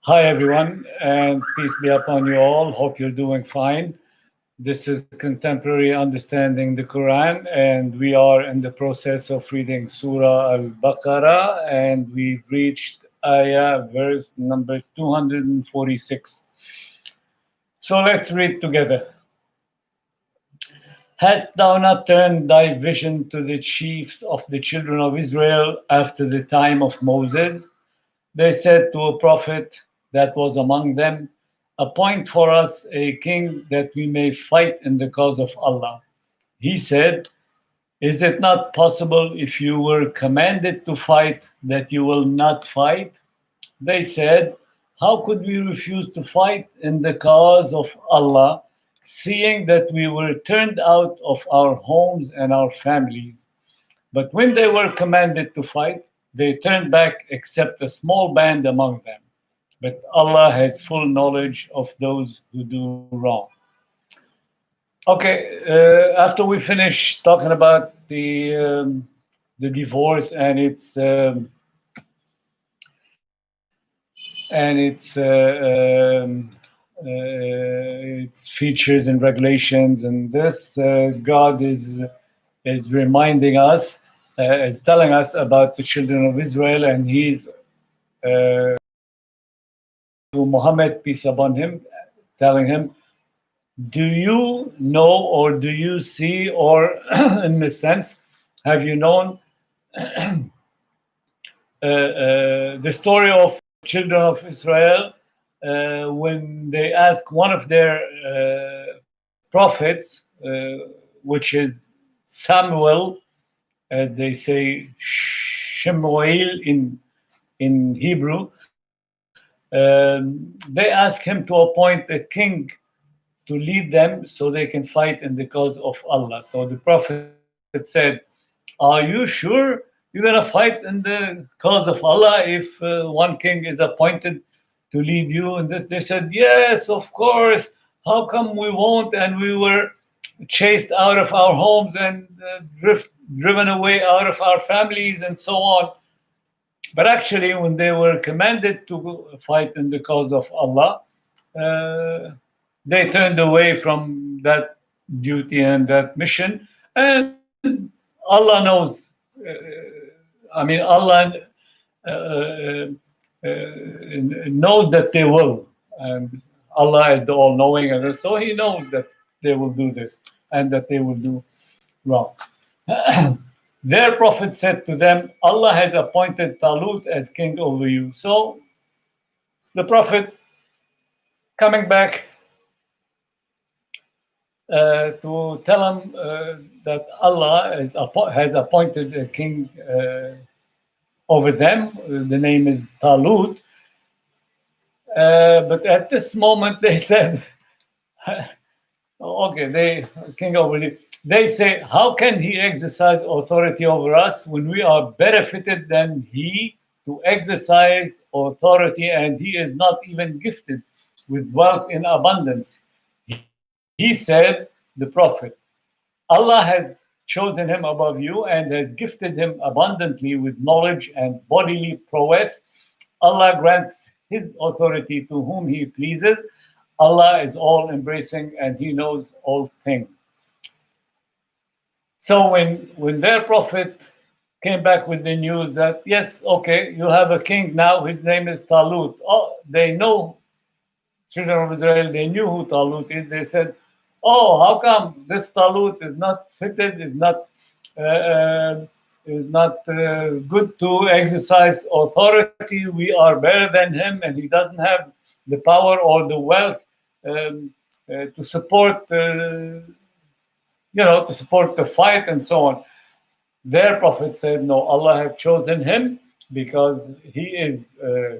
Hi, everyone, and peace be upon you all. Hope you're doing fine. This is Contemporary Understanding the Quran, and we are in the process of reading Surah Al Baqarah, and we've reached ayah verse number 246. So let's read together. Hast thou not turned thy vision to the chiefs of the children of Israel after the time of Moses? They said to a prophet that was among them, appoint for us a king that we may fight in the cause of Allah. He said, is it not possible if you were commanded to fight that you will not fight? They said, how could we refuse to fight in the cause of Allah, seeing that we were turned out of our homes and our families? But when they were commanded to fight, they turned back except a small band among them. But Allah has full knowledge of those who do wrong. Okay, after we finish talking about the divorce and its features and regulations, and this God is reminding us, is telling us about the children of Israel, and he's to Muhammad, peace upon him, telling him, do you know or do you see, or in this sense, have you known the story of children of Israel when they ask one of their prophets, which is Samuel, as they say, Shemuel in Hebrew. They ask him to appoint a king to lead them so they can fight in the cause of Allah. So the Prophet said, are you sure you're going to fight in the cause of Allah if one king is appointed to lead you? And this, they said, yes, of course. How come we won't? And we were chased out of our homes and driven away out of our families and so on. But actually, when they were commanded to fight in the cause of Allah, they turned away from that duty and that mission. And Allah knows. Allah knows that they will. And Allah is the all-knowing, and so He knows that they will do this and that they will do wrong. Their prophet said to them, Allah has appointed Talut as king over you. So the prophet, coming back to tell him that Allah has appointed a king over them. The name is Talut. But at this moment they said, okay, king over you. They say, how can he exercise authority over us when we are better fitted than he to exercise authority, and he is not even gifted with wealth in abundance? He said, the prophet, Allah has chosen him above you and has gifted him abundantly with knowledge and bodily prowess. Allah grants his authority to whom he pleases. Allah is all embracing and he knows all things. So when their prophet came back with the news that, yes, okay, you have a king now, his name is Talut. Oh, they know, children of Israel, they knew who Talut is. They said, oh, how come this Talut is not fitted, is not good to exercise authority? We are better than him, and he doesn't have the power or the wealth to support, to support the fight and so on. Their prophet said, no, Allah have chosen him because he is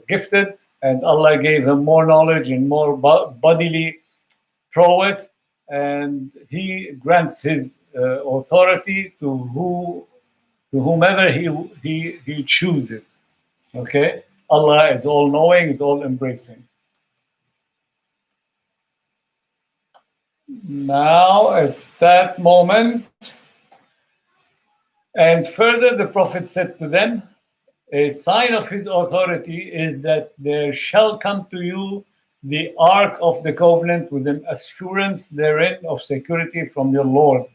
gifted, and Allah gave him more knowledge and more bodily prowess, and he grants his authority to whomever he chooses. Okay, Allah is all knowing, is all embracing. Now at that moment, and further the prophet said to them, a sign of his authority is that there shall come to you the ark of the covenant with an assurance therein of security from your Lord,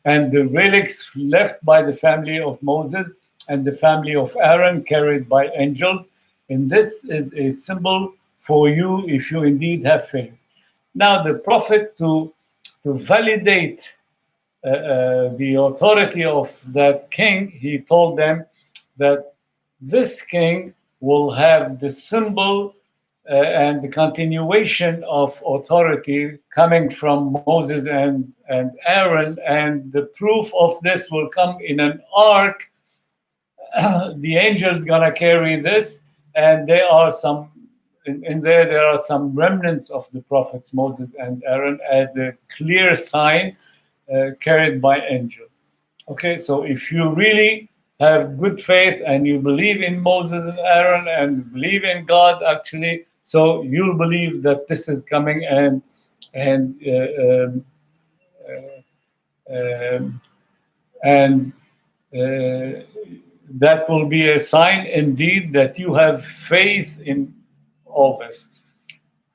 and the relics left by the family of Moses and the family of Aaron carried by angels. And this is a symbol for you if you indeed have faith. Now, the prophet, to validate the authority of that king, he told them that this king will have the symbol and the continuation of authority coming from Moses and Aaron, and the proof of this will come in an ark. The angel's gonna carry this, and there are some there are some remnants of the prophets Moses and Aaron as a clear sign carried by angel. Okay, so if you really have good faith and you believe in Moses and Aaron and believe in God, actually, so you'll believe that this is coming, and that will be a sign indeed that you have faith in all this.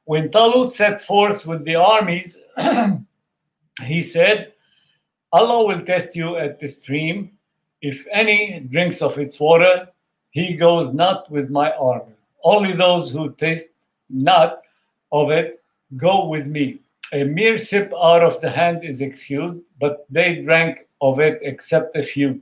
When Talut set forth with the armies, he said, Allah will test you at the stream. If any drinks of its water, he goes not with my army. Only those who taste not of it go with me. A mere sip out of the hand is excused, but they drank of it except a few.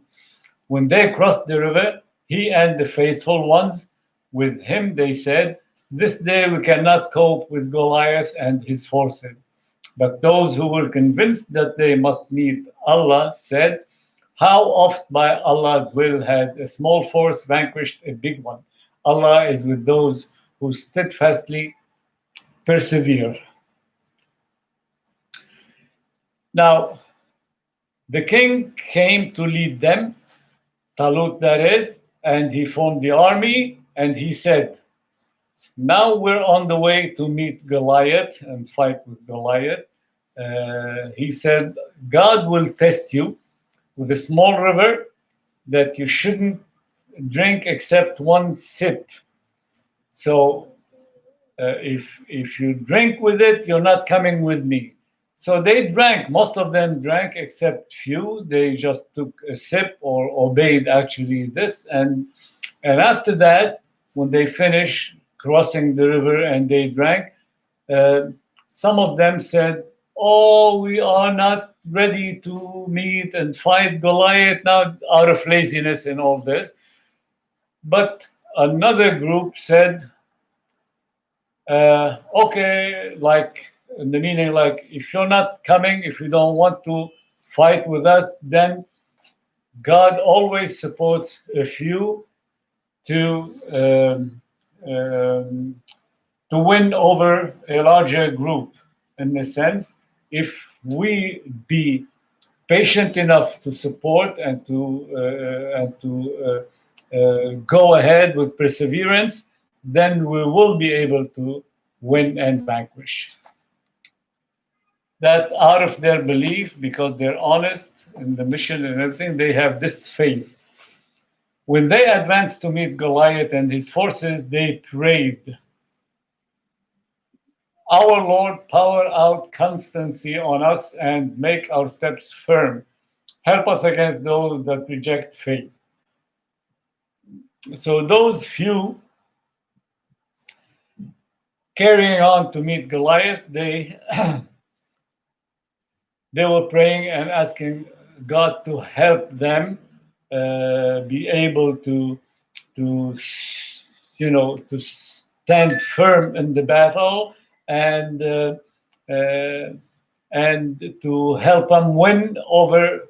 When they crossed the river, he and the faithful ones with him, they said, this day we cannot cope with Goliath and his forces. But those who were convinced that they must meet Allah said, how oft by Allah's will has a small force vanquished a big one? Allah is with those who steadfastly persevere. Now, the king came to lead them, Talut that is, and he formed the army, and he said, now we're on the way to meet Goliath and fight with Goliath. He said, God will test you with a small river that you shouldn't drink except one sip. So if you drink with it, you're not coming with me. So they drank, most of them drank except few. They just took a sip or obeyed actually this. And after that, when they finished crossing the river and they drank, some of them said, oh, we are not ready to meet and fight Goliath now, out of laziness and all this. But another group said, okay, like in the meaning, like, if you're not coming, if you don't want to fight with us, then God always supports a few to win over a larger group. In a sense, if we be patient enough to support and to go ahead with perseverance, then we will be able to win and vanquish. That's out of their belief, because they're honest in the mission and everything. They have this faith. When they advanced to meet Goliath and his forces, they prayed, our Lord, pour out constancy on us and make our steps firm. Help us against those that reject faith. So those few carrying on to meet Goliath, they were praying and asking God to help them be able to stand firm in the battle, and to help them win over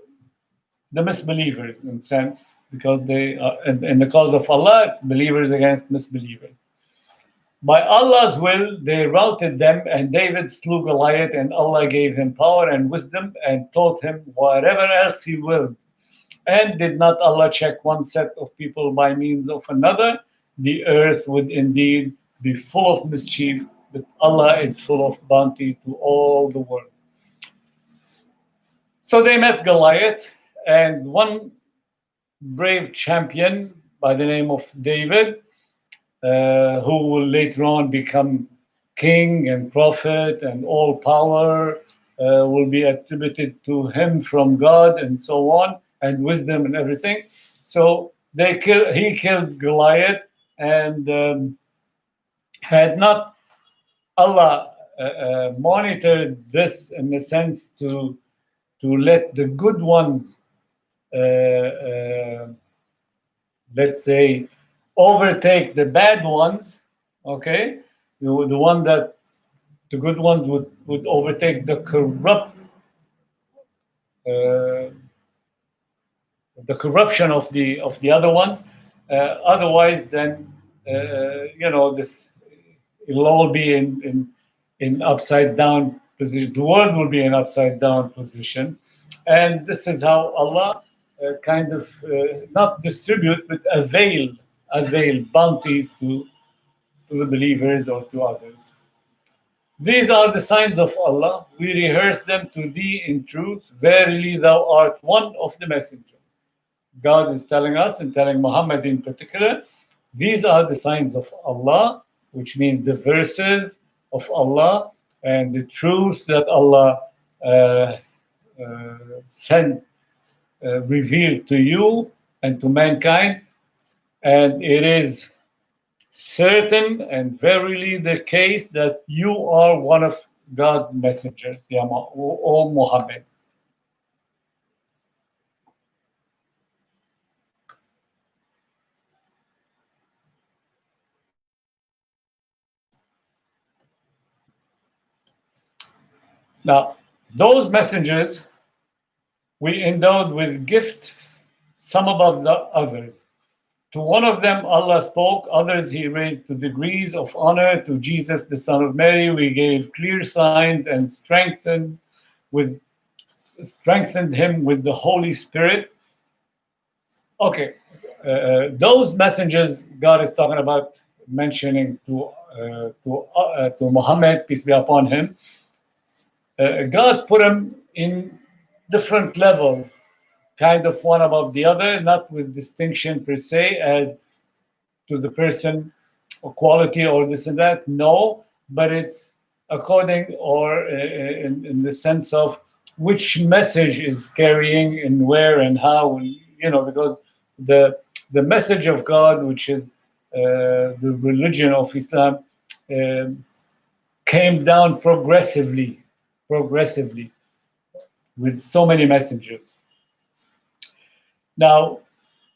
the misbelievers, in a sense, because they are in the cause of Allah, it's believers against misbelievers. By Allah's will, they routed them, and David slew Goliath, and Allah gave him power and wisdom and taught him whatever else he willed. And did not Allah check one set of people by means of another? The earth would indeed be full of mischief, but Allah is full of bounty to all the world. So they met Goliath, and one brave champion by the name of David, who will later on become king and prophet, and all power will be attributed to him from God, and so on, and wisdom and everything. So he killed Goliath, and had not Allah monitored this in the sense to let the good ones, let's say, overtake the bad ones, okay? The one that the good ones would overtake the corruption of the other ones. Otherwise, then this, it'll all be in upside down position. The world will be in upside down position, and this is how Allah kind of not distribute but avail bounties to the believers or to others. These are the signs of Allah. We rehearse them to thee in truth. Verily, thou art one of the messengers. God is telling us, and telling Muhammad in particular, these are the signs of Allah, which means the verses of Allah and the truths that Allah sent, revealed to you and to mankind. And it is certain and verily the case that you are one of God's messengers, O Muhammad. Now, those messengers we endowed with gifts, some above the others. To one of them Allah spoke, others he raised to degrees of honor. To Jesus, the son of Mary, we gave clear signs and strengthened him with the Holy Spirit. Okay, those messengers God is talking about, mentioning to Muhammad, peace be upon him. God put him in different level, kind of one above the other, not with distinction per se as to the person or quality or this and that. No, but it's according or in the sense of which message is carrying and where and how, because the message of God, which is the religion of Islam, came down progressively with so many messengers. Now,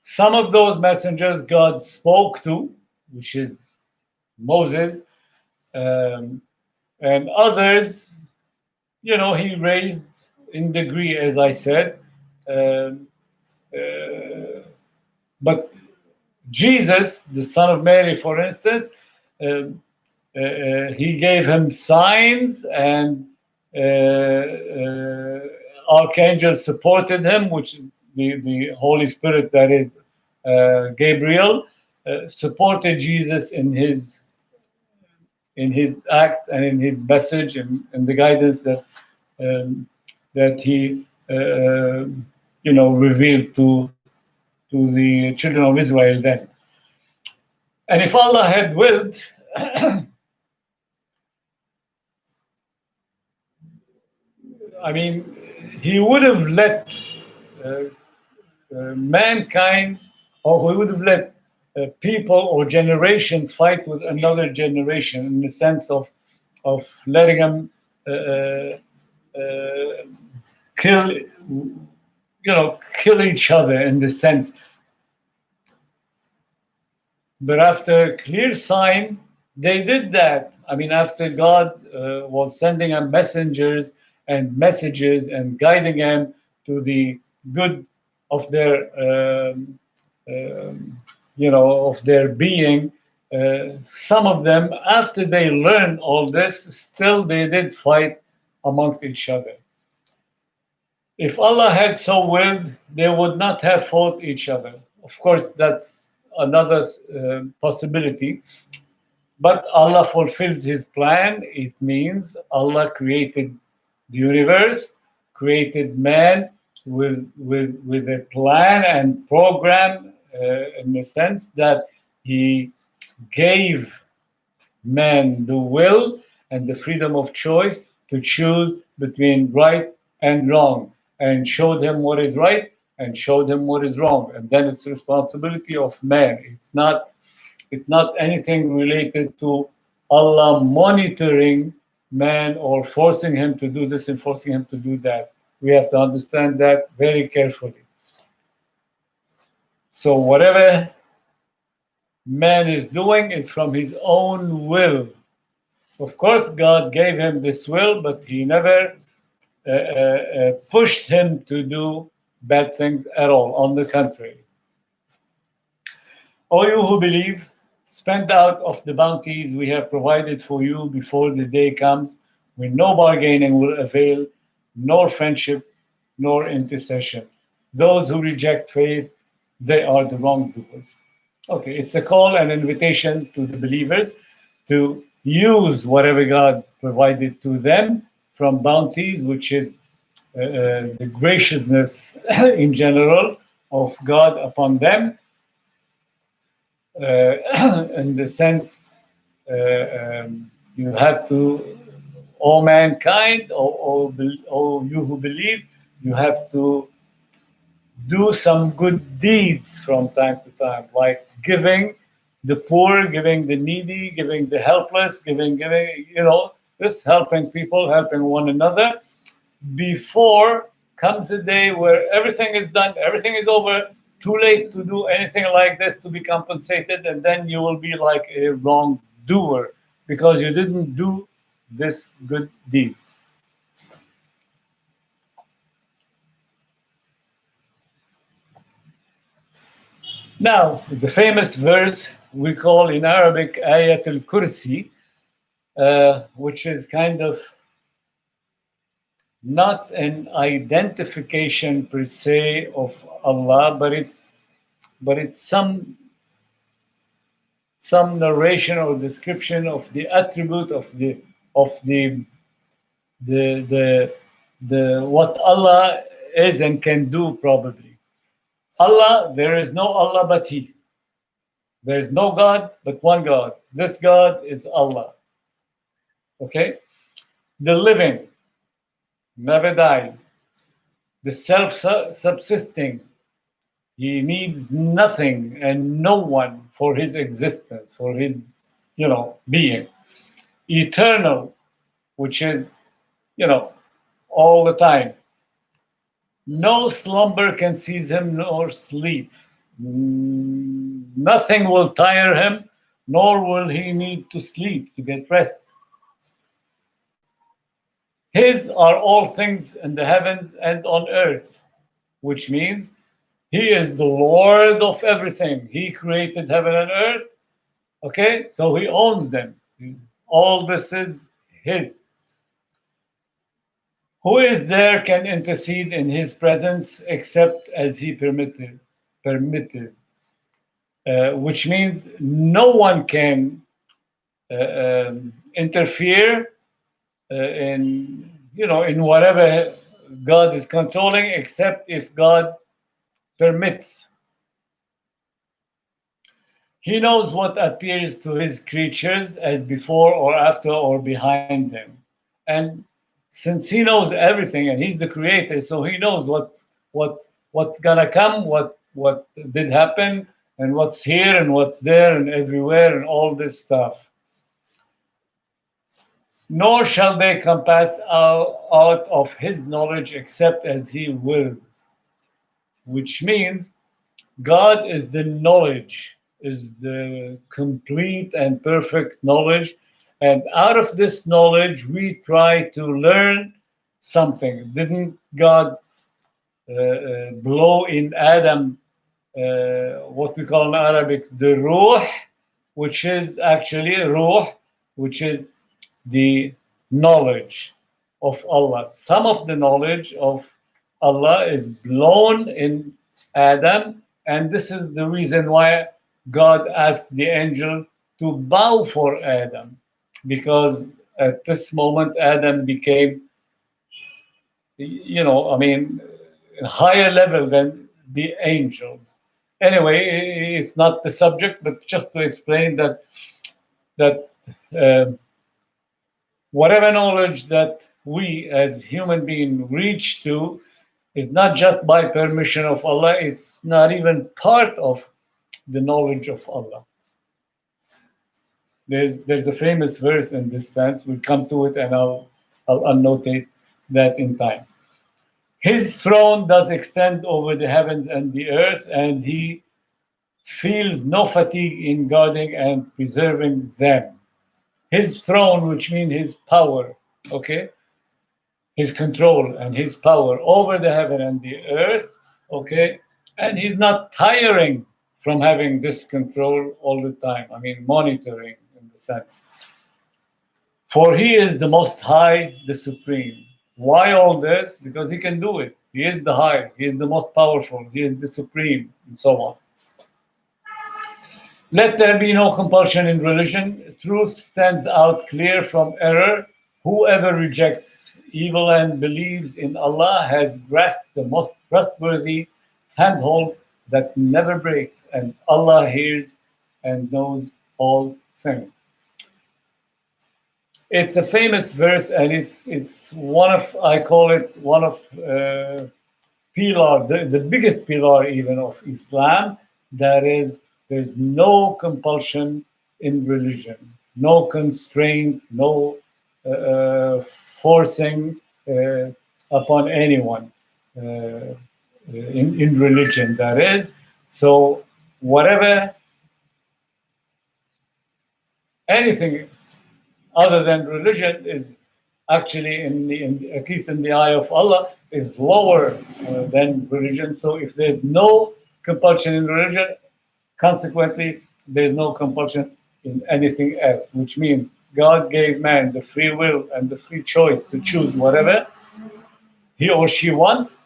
some of those messengers God spoke to, which is Moses, and others, he raised in degree, as I said. But Jesus, the son of Mary, for instance, he gave him signs, and archangels supported him, which the Holy Spirit, that is Gabriel, supported Jesus in his acts and in his message and the guidance that he revealed to the children of Israel then. And if Allah had willed, I mean, he would have let mankind, or he would have let people or generations fight with another generation, in the sense of letting them kill each other, in the sense. But after clear sign, they did that. I mean, after God was sending them messengers and messages and guiding them to the good of their of their being, some of them, after they learned all this, still they did fight amongst each other. If Allah had so willed, they would not have fought each other. Of course, that's another possibility. But Allah fulfills his plan. It means Allah created the universe, created man with a plan and program in the sense that he gave man the will and the freedom of choice to choose between right and wrong, and showed him what is right and showed him what is wrong. And then it's the responsibility of man. It's not anything related to Allah monitoring man or forcing him to do this and forcing him to do that. We have to understand that very carefully. So whatever man is doing is from his own will. Of course, God gave him this will, but he never pushed him to do bad things at all. On the contrary. O you who believe, spend out of the bounties we have provided for you before the day comes when no bargaining will avail, nor friendship, nor intercession. Those who reject faith, they are the wrongdoers. Okay, it's a call and invitation to the believers to use whatever God provided to them from bounties, which is the graciousness in general of God upon them, in the sense you have to, all mankind, or you who believe, you have to do some good deeds from time to time, like giving the poor, giving the needy, giving the helpless, giving, just helping people, helping one another, before comes a day where everything is done, everything is over, too late to do anything like this to be compensated, and then you will be like a wrongdoer because you didn't do this good deed. Now, the famous verse we call in Arabic Ayat al-Kursi, which is kind of not an identification per se of Allah, but it's some narration or description of the attribute of the what Allah is and can do. Probably Allah, there is no Allah but He. There is no God but one God. This God is Allah. Okay, the living, never died, the self-subsisting. He needs nothing and no one for his existence, for his, being. Eternal, which is, all the time. No slumber can seize him, nor sleep. Nothing will tire him, nor will he need to sleep to get rest. His are all things in the heavens and on earth, which means He is the Lord of everything. He created heaven and earth. Okay, so He owns them. All this is His. Who is there can intercede in His presence except as He permitted, which means no one can interfere in whatever God is controlling, except if God permits. He knows what appears to His creatures as before or after or behind them. And since He knows everything and He's the creator, so He knows what's gonna come, what did happen, and what's here and what's there and everywhere and all this stuff. Nor shall they compass out of His knowledge except as He wills. Which means God is the knowledge, is the complete and perfect knowledge. And out of this knowledge, we try to learn something. Didn't God blow in Adam what we call in Arabic the ruh, which is actually ruh, which is the knowledge of Allah. Some of the knowledge of Allah is blown in Adam, and this is the reason why God asked the angel to bow for Adam, because at this moment Adam became, higher level than the angels. Anyway, it's not the subject, but just to explain that uh, whatever knowledge that we as human beings reach to is not just by permission of Allah, it's not even part of the knowledge of Allah. There's a famous verse in this sense. We'll come to it and I'll annotate that in time. His throne does extend over the heavens and the earth, and he feels no fatigue in guarding and preserving them. His throne, which means his power, okay? His control and his power over the heaven and the earth, okay? And he's not tiring from having this control all the time. I mean, monitoring in the sense. For he is the most high, the supreme. Why all this? Because he can do it. He is the high, he is the most powerful, he is the supreme, and so on. Let there be no compulsion in religion. Truth stands out clear from error. Whoever rejects evil and believes in Allah has grasped the most trustworthy handhold that never breaks, and Allah hears and knows all things. It's a famous verse, and it's one of, I call it one of pillar, the biggest pillar even of Islam. That is, there's no compulsion in religion, no constraint, no forcing upon anyone in religion. That is, so whatever, anything other than religion is actually, at least in the eye of Allah, is lower than religion. So if there's no compulsion in religion, consequently, there's no compulsion in anything else, which means God gave man the free will and the free choice to choose whatever he or she wants,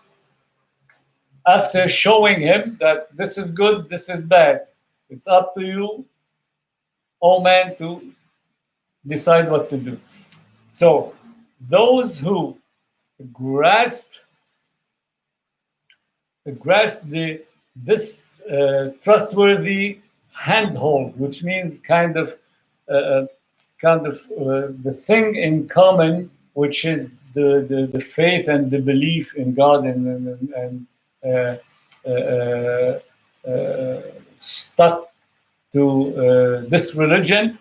after showing him that this is good, this is bad. It's up to you, oh man, to decide what to do. So those who grasp this trustworthy handhold, which means kind of the thing in common, which is the faith and the belief in God, and stuck to this religion.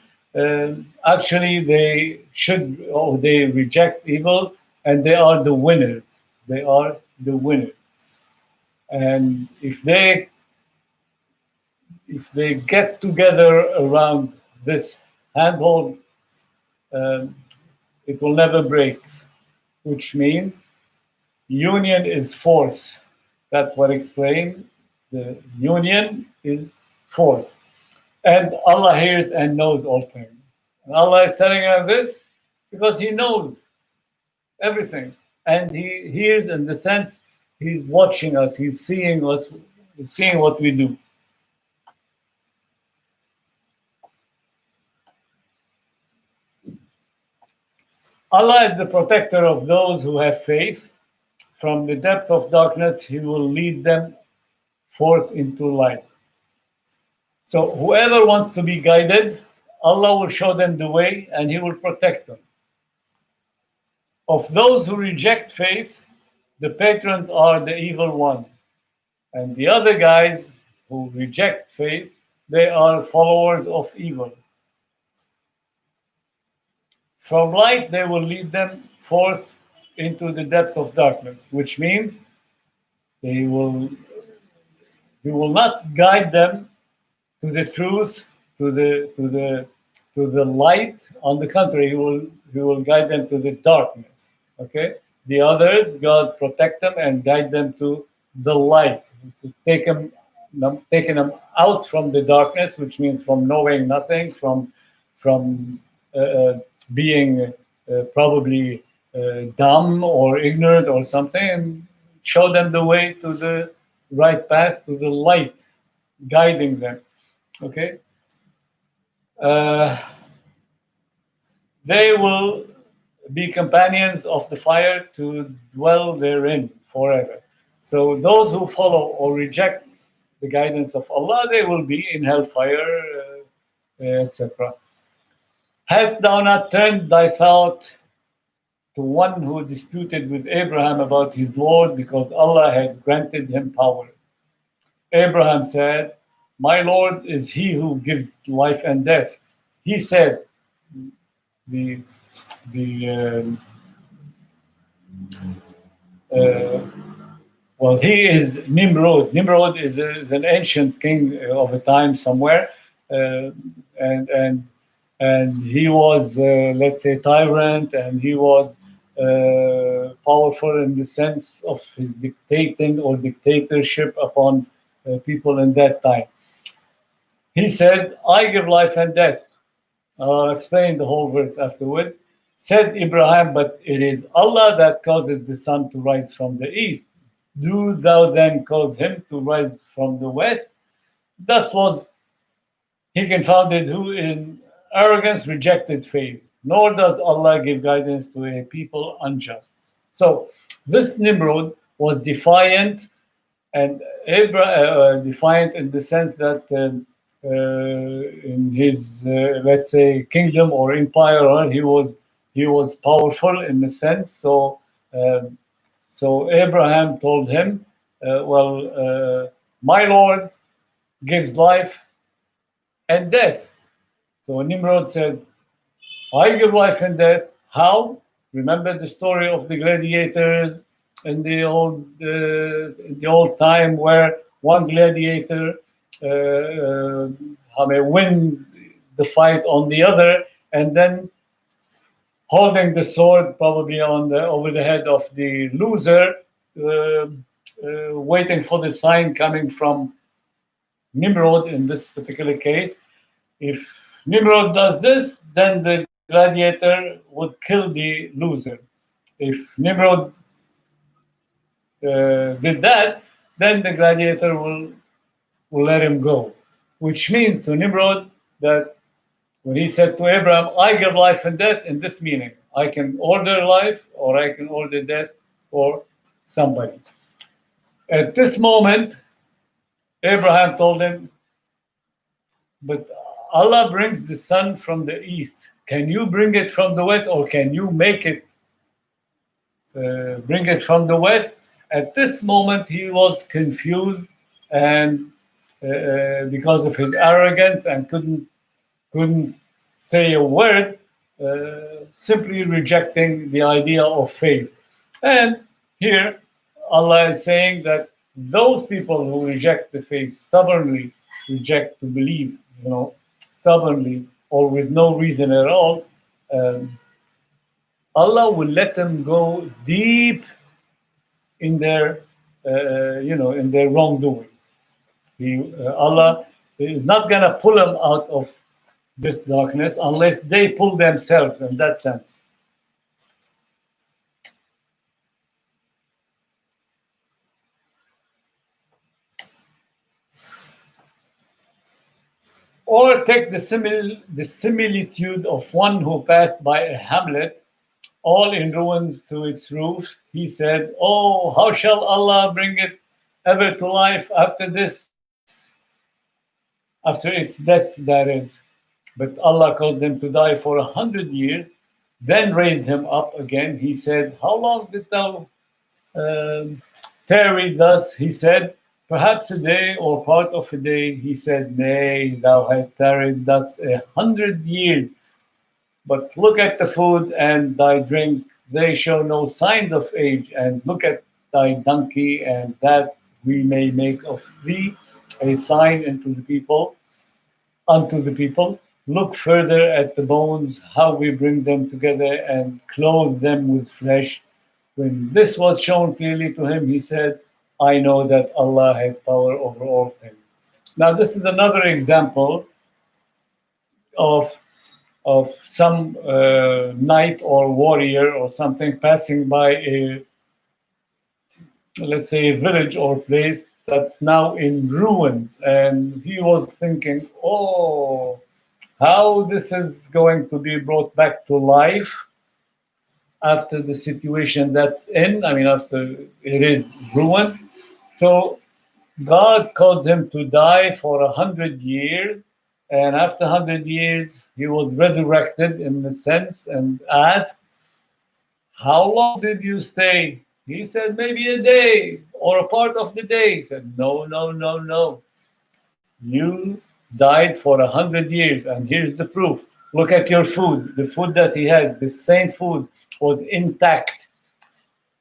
Actually, they reject evil, and they are the winners. They are the winners. And if they get together around this handhold, it will never break, which means union is force. That's what explained. The union is force. And Allah hears and knows all things. And Allah is telling us this because he knows everything. And he hears, in the sense, he's watching us, he's seeing us, he's seeing what we do. Allah is the protector of those who have faith. From the depth of darkness, he will lead them forth into light. So whoever wants to be guided, Allah will show them the way and he will protect them. Of those who reject faith, the patrons are the evil ones. And the other guys who reject faith, they are followers of evil. From light, they will lead them forth into the depth of darkness, which means he will not guide them to the truth, to the light. On the contrary, he will guide them to the darkness. Okay, the others, God protect them and guide them to the light, to taking them out from the darkness, which means from knowing nothing, from being probably dumb or ignorant or something, and show them the way to the right path, to the light, guiding them. Okay, they will be companions of the fire to dwell therein forever. So those who follow or reject the guidance of Allah, they will be in hellfire, etc. Hast thou not turned thy thought to one who disputed with Abraham about his Lord because Allah had granted him power? Abraham said, my Lord is he who gives life and death. He said, the well, he is Nimrod. Nimrod is an ancient king of a time somewhere, and he was, let's say, tyrant, and he was powerful in the sense of his dictating or dictatorship upon people in that time. He said, I give life and death. I'll explain the whole verse afterwards. Said Abraham, but it is Allah that causes the sun to rise from the east. Do thou then cause him to rise from the west? Thus was he confounded who in arrogance rejected faith, nor does Allah give guidance to a people unjust. So this Nimrod was defiant, and defiant in the sense that in his, let's say, kingdom or empire, he was powerful in a sense. So Abraham told him, my Lord gives life and death. So Nimrod said, I give life and death. How? Remember the story of the gladiators in the old time, where one gladiator wins the fight on the other, and then holding the sword probably over the head of the loser, waiting for the sign coming from Nimrod in this particular case. If Nimrod does this, then the gladiator would kill the loser. If Nimrod did that, then the gladiator will let him go. Which means to Nimrod that when he said to Abraham, I give life and death, in this meaning, I can order life or I can order death for somebody. At this moment, Abraham told him, but Allah brings the sun from the east. Can you bring it from the west, or can you make it bring it from the west? At this moment, he was confused, and because of his arrogance, and couldn't say a word, simply rejecting the idea of faith. And here, Allah is saying that those people who reject the faith, stubbornly reject to believe, stubbornly or with no reason at all, Allah will let them go deep in their, in their wrongdoing. Allah is not going to pull them out of this darkness unless they pull themselves in that sense. Or take the similitude of one who passed by a hamlet, all in ruins to its roofs. He said, oh, how shall Allah bring it ever to life after this, after its death, that is. But Allah caused him to die for 100 years, then raised him up again. He said, how long did thou tarry thus? He said, perhaps a day or part of a day. He said, nay, thou hast tarried thus 100 years. But look at the food and thy drink, they show no signs of age. And look at thy donkey, and that we may make of thee a sign unto the people. Look further at the bones, how we bring them together and clothe them with flesh. When this was shown clearly to him, he said, I know that Allah has power over all things. Now, this is another example of some knight or warrior or something passing by a, let's say, a village or place that's now in ruins. And he was thinking, oh, how this is going to be brought back to life after the situation that's in, after it is ruined. So God caused him to die for 100 years, and after 100 years, he was resurrected in the sense and asked, how long did you stay? He said, maybe a day or a part of the day. He said, no, no, no, no. You died for 100 years, and here's the proof. Look at your food. The food that he had, the same food, was intact.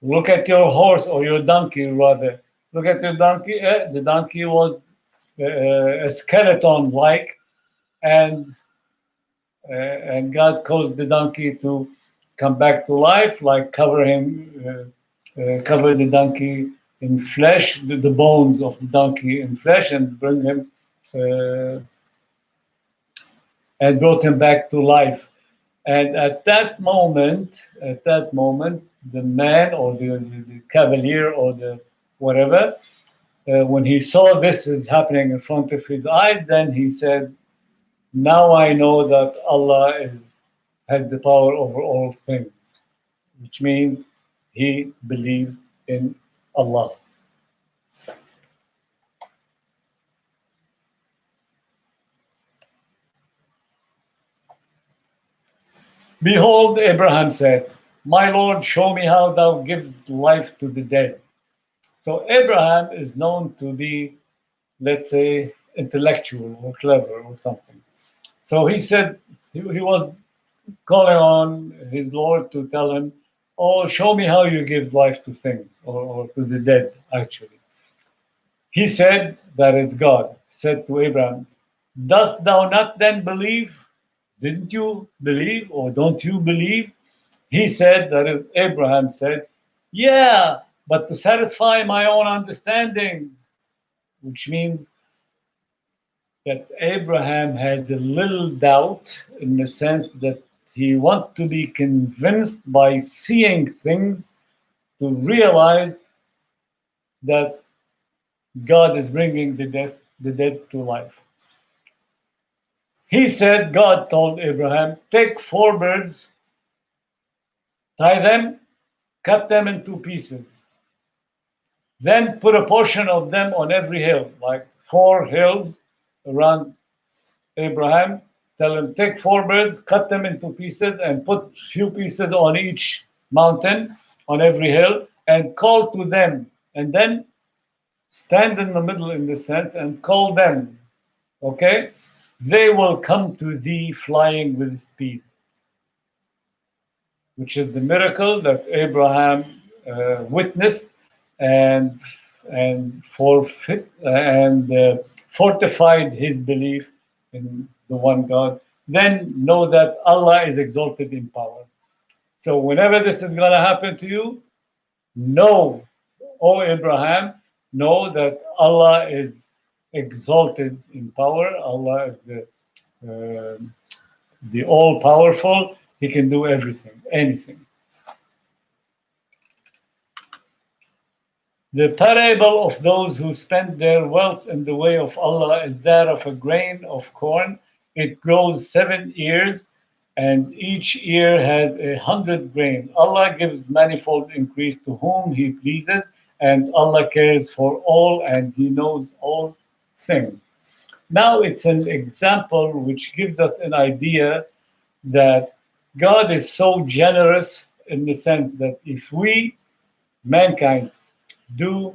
Look at your horse or your donkey, rather. Look at your donkey. The donkey was a skeleton like, and God caused the donkey to come back to life, like cover the donkey in flesh, the bones of the donkey in flesh, and bring him and brought him back to life. And at that moment, the man or the cavalier or the whatever, when he saw this is happening in front of his eyes, then he said, now I know that Allah has the power over all things, which means he believed in Allah. Behold, Abraham said, my Lord, show me how thou givest life to the dead. So Abraham is known to be, let's say, intellectual or clever or something. So he said, he was calling on his Lord to tell him, oh, show me how you give life to things, or to the dead, actually. He said, that is God, said to Abraham, dost thou not then believe? Didn't you believe, or don't you believe? He said, that is, Abraham said, yeah, but to satisfy my own understanding, which means that Abraham has a little doubt in the sense that he wants to be convinced by seeing things to realize that God is bringing the dead to life. He said, God told Abraham, take 4 birds, tie them, cut them in 2 pieces. Then put a portion of them on every hill, like 4 hills around Abraham. Tell him, take 4 birds, cut them into pieces, and put few pieces on each mountain, on every hill, and call to them. And then stand in the middle in this sense and call them. Okay? They will come to thee flying with speed, which is the miracle that Abraham witnessed and fortified his belief in the one God. Then know that Allah is exalted in power. So whenever this is going to happen to you, know, O Abraham, know that Allah is exalted in power. Allah is the all-powerful. He can do everything, anything. The parable of those who spend their wealth in the way of Allah is that of a grain of corn. It grows 7 ears, and each ear has 100 grain. Allah gives manifold increase to whom He pleases, and Allah cares for all, and He knows all things. Now it's an example which gives us an idea that God is so generous in the sense that if we, mankind, do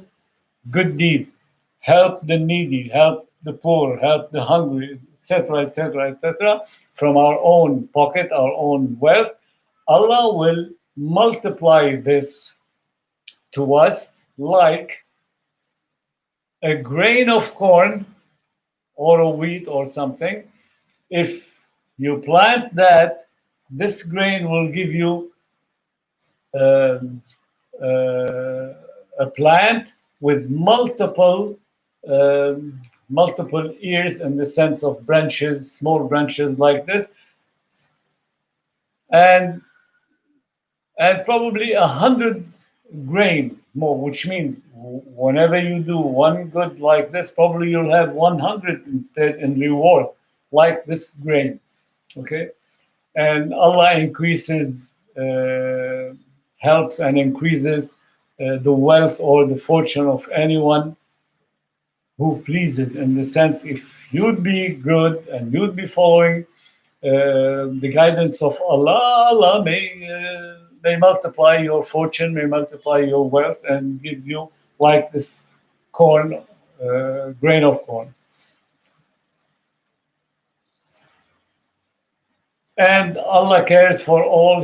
good deed, help the needy, help the poor, help the hungry, etc., etc., etc., from our own pocket, our own wealth, Allah will multiply this to us like a grain of corn or a wheat or something. If you plant that, this grain will give you a plant with multiple ears in the sense of branches, small branches like this, and probably 100 grain more, which means whenever you do one good like this, probably you'll have 100 instead in reward, like this grain. Okay, and Allah increases, helps and increases the wealth or the fortune of anyone who pleases, in the sense, if you'd be good and you'd be following the guidance of Allah, Allah may multiply your fortune, may multiply your wealth, and give you like this corn, grain of corn. And Allah cares for all,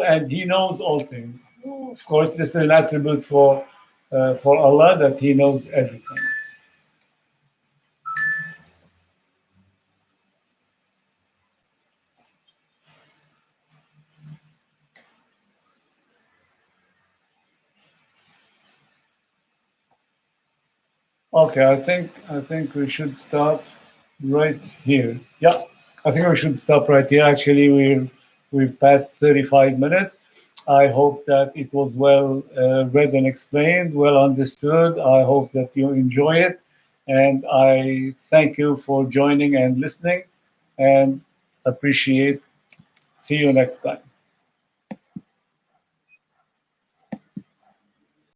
and He knows all things. Of course, this is an attribute for Allah, that He knows everything. Okay, I think we should stop right here. Yeah, I think we should stop right here. Actually, we've passed 35 minutes. I hope that it was well read and explained, well understood. I hope that you enjoy it, and I thank you for joining and listening, and appreciate. See you next time.